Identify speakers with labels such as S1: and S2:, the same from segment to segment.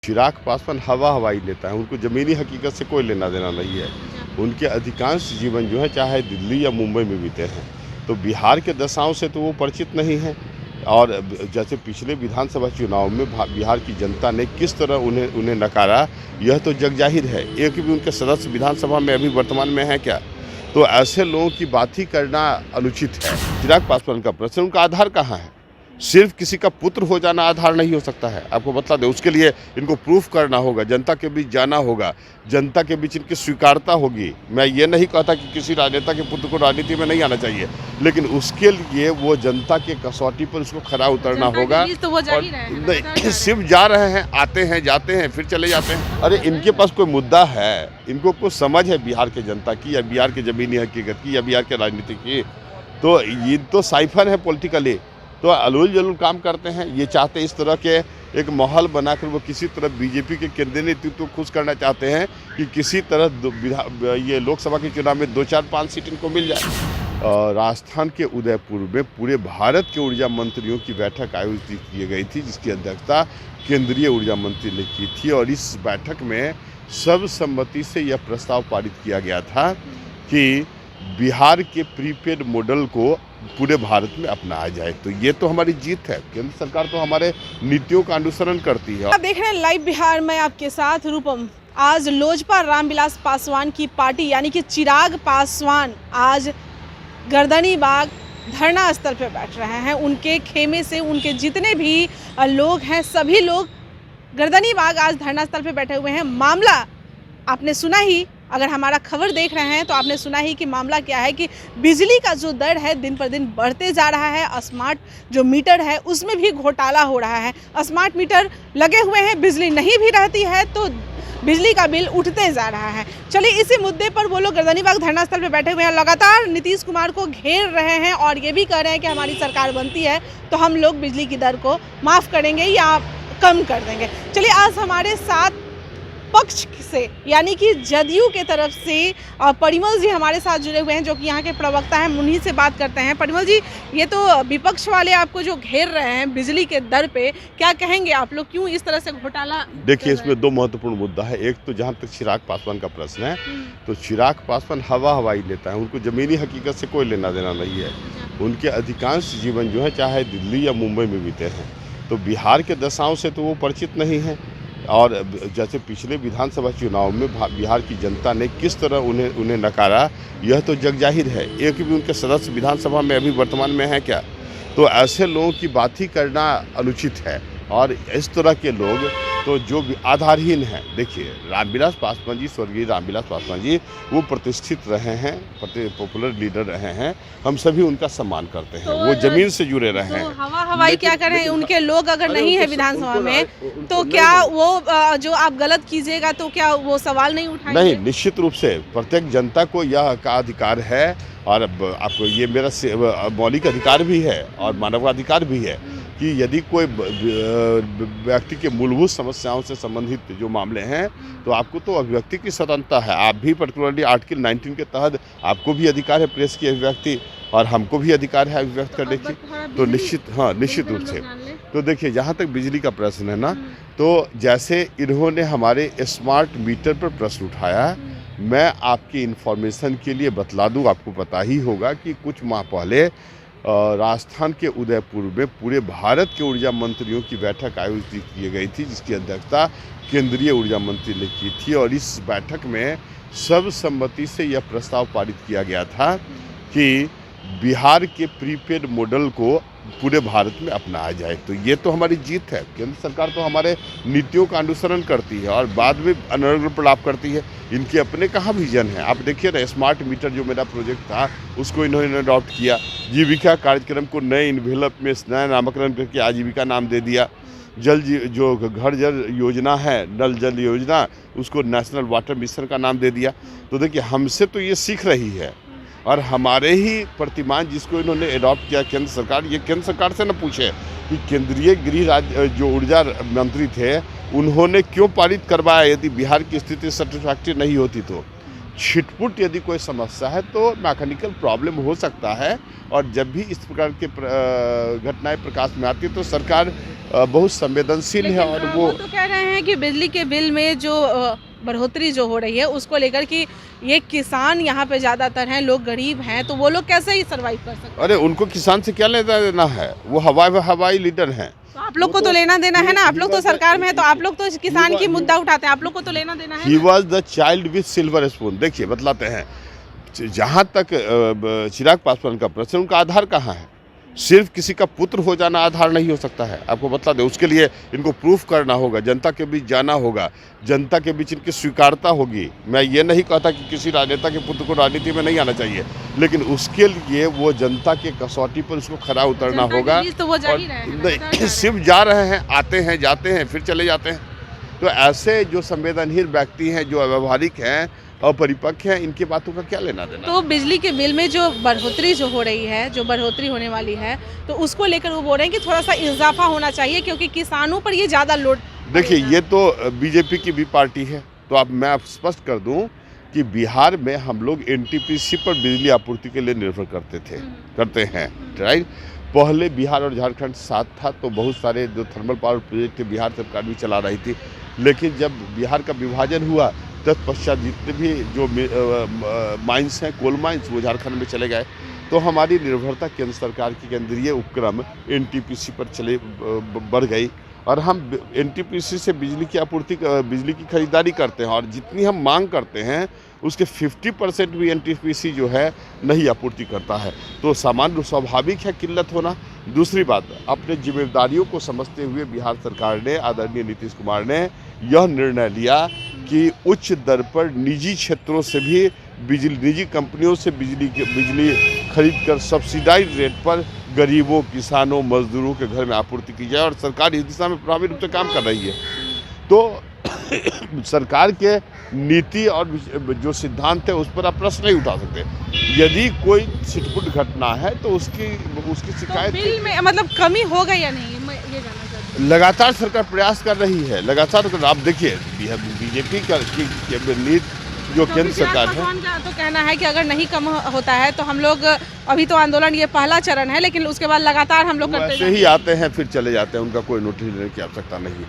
S1: चिराग पासवान हवा हवाई नेता है, उनको ज़मीनी हकीकत से कोई लेना देना नहीं है। उनके अधिकांश जीवन जो है चाहे दिल्ली या मुंबई में बीते हैं, तो बिहार के दशाओं से तो वो परिचित नहीं हैं। और जैसे पिछले विधानसभा चुनाव में बिहार की जनता ने किस तरह उन्हें नकारा, यह तो जग जाहिर है। एक भी उनके सदस्य विधानसभा में अभी वर्तमान में हैं क्या? तो ऐसे लोगों की बात ही करना अनुचित है। चिराग पासवान का प्रश्न, उनका आधार कहाँ है? सिर्फ किसी का पुत्र हो जाना आधार नहीं हो सकता है। आपको बता दें, उसके लिए इनको प्रूफ करना होगा, जनता के बीच जाना होगा, जनता के बीच इनकी स्वीकारता होगी। मैं ये नहीं कहता कि किसी राजनेता के पुत्र को राजनीति में नहीं आना चाहिए, लेकिन उसके लिए वो जनता के कसौटी पर उसको खरा उतरना होगा।
S2: तो वो जा ही रहे हैं,
S1: नहीं, सिर्फ जा रहे हैं, आते हैं, जाते हैं, फिर चले जाते हैं। अरे इनके पास कोई मुद्दा है, इनको कुछ समझ है बिहार के जनता की, या बिहार की ज़मीनी हकीकत की, या बिहार के राजनीति की? तो ये तो साइफर है पॉलिटिकली, तो अलूल जलूल काम करते हैं। ये चाहते इस तरह के एक माहौल बनाकर वो किसी तरह बीजेपी के केंद्रीय नेतृत्व को खुश करना चाहते हैं कि किसी तरह ये लोकसभा के चुनाव में 2-4-5 सीट इनको मिल जाए। राजस्थान के उदयपुर में पूरे भारत के ऊर्जा मंत्रियों की बैठक आयोजित की गई थी, जिसकी अध्यक्षता केंद्रीय ऊर्जा मंत्री ने की थी। और इस बैठक में सर्वसम्मति से यह प्रस्ताव पारित किया गया था कि बिहार के प्रीपेड मॉडल को पूरे भारत में अपनाया जाए। तो ये तो हमारी जीत है। केंद्र सरकार तो हमारे नीतियों का अनुसरण करती है।
S2: आप देख रहे हैं लाइव बिहार में आपके साथ रूपम। आज लोजपा रामविलास पासवान की पार्टी यानी कि चिराग पासवान आज गर्दनी बाग धरना स्थल पर बैठ रहे हैं। उनके खेमे से उनके जितने भी लोग हैं, सभी लोग गर्दनी बाग आज धरना स्थल पर बैठे हुए हैं। मामला आपने सुना ही, अगर हमारा खबर देख रहे हैं तो आपने सुना ही कि मामला क्या है कि बिजली का जो दर है दिन पर दिन बढ़ते जा रहा है। स्मार्ट जो मीटर है उसमें भी घोटाला हो रहा है। स्मार्ट मीटर लगे हुए हैं, बिजली नहीं भी रहती है तो बिजली का बिल उठते जा रहा है। चलिए, इसी मुद्दे पर वो लोग गर्दनी बाग धरना स्थल पर बैठे हुए हैं, लगातार नीतीश कुमार को घेर रहे हैं और ये भी कह रहे हैं कि हमारी सरकार बनती है तो हम लोग बिजली की दर को माफ़ करेंगे या कम कर देंगे। चलिए, आज हमारे साथ पक्ष से यानी कि जदयू के तरफ से परिमल जी हमारे साथ जुड़े हुए हैं, जो कि यहाँ के प्रवक्ता हैं। उन्हीं से बात करते हैं। परिमल जी, ये तो विपक्ष वाले आपको जो घेर रहे हैं बिजली के दर पे, क्या कहेंगे आप लोग, क्यों इस तरह से घोटाला?
S1: देखिए, इसमें दो महत्वपूर्ण मुद्दा है। एक तो जहाँ तक चिराग पासवान का प्रश्न है, तो चिराग पासवान हवा हवाई नेता है, उनको ज़मीनी हकीकत से कोई लेना देना नहीं है। उनके अधिकांश जीवन जो है चाहे दिल्ली या मुंबई में बीते हैं, तो बिहार के दशाओं से तो वो परिचित नहीं हैं। और जैसे पिछले विधानसभा चुनाव में बिहार की जनता ने किस तरह उन्हें नकारा, यह तो जग जाहिर है। एक भी उनके सदस्य विधानसभा में अभी वर्तमान में हैं क्या? तो ऐसे लोगों की बात ही करना अनुचित है। और इस तरह के लोग तो जो आधारहीन हैं। देखिए, रामविलास पासवान जी, स्वर्गीय रामविलास पासवान जी, वो प्रतिष्ठित रहे हैं, पॉपुलर लीडर रहे हैं। हम सभी उनका सम्मान करते हैं। वो जमीन से जुड़े रहे हैं।
S2: हवा हवाई क्या करें, उनके लोग अगर नहीं है विधानसभा में तो क्या वो जो आप गलत कीजिएगा तो क्या वो सवाल नहीं उठाएंगे?
S1: नहीं, निश्चित रूप से प्रत्येक जनता को यह का अधिकार है, और आपको ये मेरा मौलिक अधिकार भी है और मानवाधिकार भी है कि यदि कोई व्यक्ति के मूलभूत समस्याओं से संबंधित जो मामले हैं, तो आपको तो अभिव्यक्ति की स्वतंत्रता है। आप भी पर्टिकुलरली आर्टिकल 19 के तहत आपको भी अधिकार है प्रेस की अभिव्यक्ति, और हमको भी अधिकार है अभिव्यक्त करने की। तो निश्चित रूप से। तो देखिए, जहाँ तक बिजली का प्रश्न है ना, तो जैसे इन्होंने हमारे स्मार्ट मीटर पर प्रश्न उठाया, मैं आपकी इन्फॉर्मेशन के लिए बतला दूँ, आपको पता ही होगा कि कुछ माह पहले राजस्थान के उदयपुर में पूरे भारत के ऊर्जा मंत्रियों की बैठक आयोजित की गई थी, जिसकी अध्यक्षता केंद्रीय ऊर्जा मंत्री ने की थी। और इस बैठक में सर्वसम्मति से यह प्रस्ताव पारित किया गया था कि बिहार के प्रीपेड मॉडल को पूरे भारत में अपनाया जाए। तो ये तो हमारी जीत है। केंद्र सरकार तो हमारे नीतियों का अनुसरण करती है और बाद में अनुग्रह प्रलाप करती है। इनके अपने कहाँ विजन है? आप देखिए ना, स्मार्ट मीटर जो मेरा प्रोजेक्ट था उसको इन्होंने अडॉप्ट किया। जीविका कार्यक्रम को नए इन्वेलप में नया नामकरण करके आजीविका नाम दे दिया। जो घर जल योजना है, नल जल योजना, उसको नेशनल वाटर मिशन का नाम दे दिया। तो देखिए, हमसे तो ये सीख रही है। और हमारे ही प्रतिमान जिसको इन्होंने अडॉप्ट किया केंद्र सरकार, ये केंद्र सरकार से न पूछे कि केंद्रीय गृह राज्य जो ऊर्जा मंत्री थे उन्होंने क्यों पारित करवाया। यदि बिहार की स्थिति सेटिस्फैक्टरी नहीं होती तो छिटपुट यदि कोई समस्या है तो मैकेनिकल प्रॉब्लम हो सकता है, और जब भी इस प्रकार के घटनाएं प्रकाश में आती है तो सरकार बहुत संवेदनशील है। और
S2: वो तो कह रहे हैं कि बिजली के बिल में जो बढ़ोतरी जो हो रही है उसको लेकर कि ये किसान यहाँ पे ज़्यादातर हैं, लोग गरीब हैं, तो वो लोग कैसे ही सर्वाइव कर सकते हैं?
S1: अरे उनको किसान से क्या लेना देना है, वो हवाई लीडर हैं।
S2: तो आप लोग को तो लेना देना है ना, आप लोग तो सरकार में है, तो आप लोग तो किसान की मुद्दा उठाते हैं, आप लोग को तो लेना देना है।
S1: He was the child with silver spoon. देखिए बतलाते हैं, जहाँ तक चिराग पासवान का प्रश्न, उनका आधार कहाँ है? सिर्फ किसी का पुत्र हो जाना आधार नहीं हो सकता है, आपको बता दें। उसके लिए इनको प्रूफ करना होगा, जनता के बीच जाना होगा, जनता के बीच इनकी स्वीकारता होगी। मैं ये नहीं कहता कि किसी राजनेता के पुत्र को राजनीति में नहीं आना चाहिए, लेकिन उसके लिए वो जनता के कसौटी पर उसको खरा उतरना होगा।
S2: तो वो जा ही रहे हैं,
S1: सिर्फ जा रहे हैं, आते हैं, जाते हैं, फिर चले जाते हैं। तो ऐसे जो संवेदनहीन व्यक्ति हैं, जो अव्यवहारिक हैं और परिपक्व हैं, इनकी बातों का क्या लेना देना।
S2: तो बिजली के बिल में जो बढ़ोतरी जो हो रही है, जो बढ़ोतरी होने वाली है, तो उसको लेकर वो बोल रहे हैं कि थोड़ा सा इजाफा होना चाहिए क्योंकि किसानों पर ये ज़्यादा लोड।
S1: देखिए ये तो बीजेपी की भी पार्टी है, तो मैं स्पष्ट कर दूं कि बिहार में हम लोग एनटीपीसी पर बिजली आपूर्ति के लिए निर्भर करते हैं, राइट। पहले बिहार और झारखंड साथ था तो बहुत सारे जो थर्मल पावर प्रोजेक्ट बिहार सरकार भी चला रही थी, लेकिन जब बिहार का विभाजन हुआ तत्पश्चात जितने भी जो माइंस हैं, कोल माइंस, वो झारखंड में चले गए। तो हमारी निर्भरता केंद्र सरकार की केंद्रीय उपक्रम एनटीपीसी पर बढ़ गई, और हम एनटीपीसी से बिजली की खरीदारी करते हैं, और जितनी हम मांग करते हैं उसके 50% भी एनटीपीसी जो है नहीं आपूर्ति करता है। तो सामान्य स्वाभाविक है किल्लत होना। दूसरी बात, अपने जिम्मेदारियों को समझते हुए बिहार सरकार ने, आदरणीय नीतीश कुमार ने यह निर्णय लिया कि उच्च दर पर निजी क्षेत्रों से भी निजी कंपनियों से बिजली खरीद कर सब्सिडाइज रेट पर गरीबों, किसानों, मजदूरों के घर में आपूर्ति की जाए, और सरकार इस दिशा में प्रभावी रूप से काम कर रही है। तो सरकार के नीति और जो सिद्धांत है उस पर आप प्रश्न नहीं उठा सकते। यदि कोई छिटपुट घटना है तो उसकी शिकायत
S2: तो बिल में मतलब कमी होगा या नहीं, मैं ये जानना चाहती हूँ।
S1: लगातार सरकार प्रयास कर रही है, लगातार। आप देखिए बीजेपी की जो केंद्र सरकार है,
S2: तो कहना है कि अगर नहीं कम होता है तो हम लोग, अभी तो आंदोलन ये पहला चरण है, लेकिन उसके बाद लगातार हम लोग करते
S1: ही आते हैं फिर चले जाते हैं, उनका कोई नोटिस लेने की आवश्यकता नहीं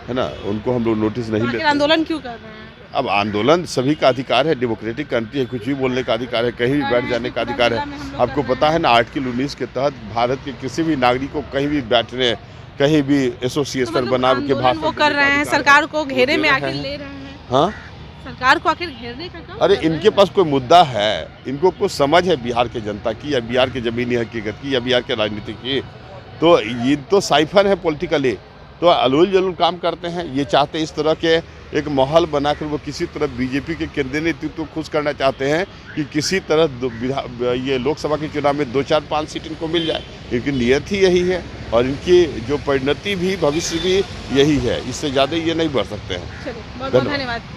S1: है ना, उनको हम लोग नोटिस नहीं लेते।
S2: आंदोलन क्यों कर रहे हैं?
S1: अब आंदोलन सभी का अधिकार है, डेमोक्रेटिक कंट्री है, कुछ भी बोलने का अधिकार है, कहीं भी बैठ जाने का अधिकार है। आपको पता है ना, आर्टिकल 19 के तहत भारत के किसी भी नागरिक को कहीं भी बैठने, कहीं भी एसोसिएशन बना के भाषण
S2: वो कर रहे हैं, सरकार को घेरे में आखिर ले रहे हैं।
S1: हाँ,
S2: सरकार को आखिर घेरने का काम।
S1: अरे इनके पास कोई मुद्दा है, इनको कुछ समझ है बिहार के जनता की, या बिहार के जमीनी हकीकत की, या बिहार के राजनीति की। तो ये तो साइफर है पॉलिटिकली, तो अलूल जलूल काम करते हैं। ये चाहते इस तरह के एक माहौल बनाकर वो किसी तरह बीजेपी के केंद्रीय नेतृत्व को खुश करना चाहते हैं कि किसी तरह ये लोकसभा के चुनाव में 2, 4, 5 सीट इनको मिल जाए। इनकी नियत ही यही है, और इनकी जो परिणति भी, भविष्य भी यही है। इससे ज़्यादा ये नहीं बढ़ सकते हैं।
S2: बहुत बहुत धन्यवाद।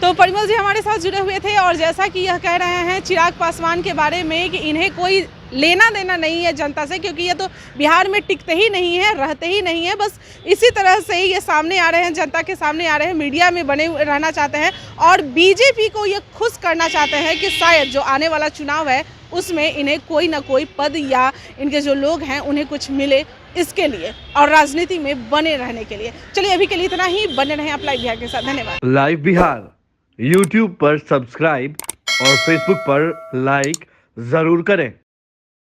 S2: तो परिमल जी हमारे साथ जुड़े हुए थे, और जैसा कि यह कह रहे हैं चिराग पासवान के बारे में कि इन्हें कोई लेना देना नहीं है जनता से, क्योंकि ये तो बिहार में टिकते ही नहीं है, रहते ही नहीं है। बस इसी तरह से ही ये सामने आ रहे हैं, जनता के सामने आ रहे हैं, मीडिया में बने रहना चाहते हैं, और बीजेपी को ये खुश करना चाहते हैं कि शायद जो आने वाला चुनाव है उसमें इन्हें कोई ना कोई पद, या इनके जो लोग हैं उन्हें कुछ मिले, इसके लिए, और राजनीति में बने रहने के लिए। चलिए अभी के लिए इतना ही, बने रहें आप लाइव बिहार के साथ। धन्यवाद।
S3: लाइव बिहार YouTube पर सब्सक्राइब और Facebook पर लाइक जरूर करें।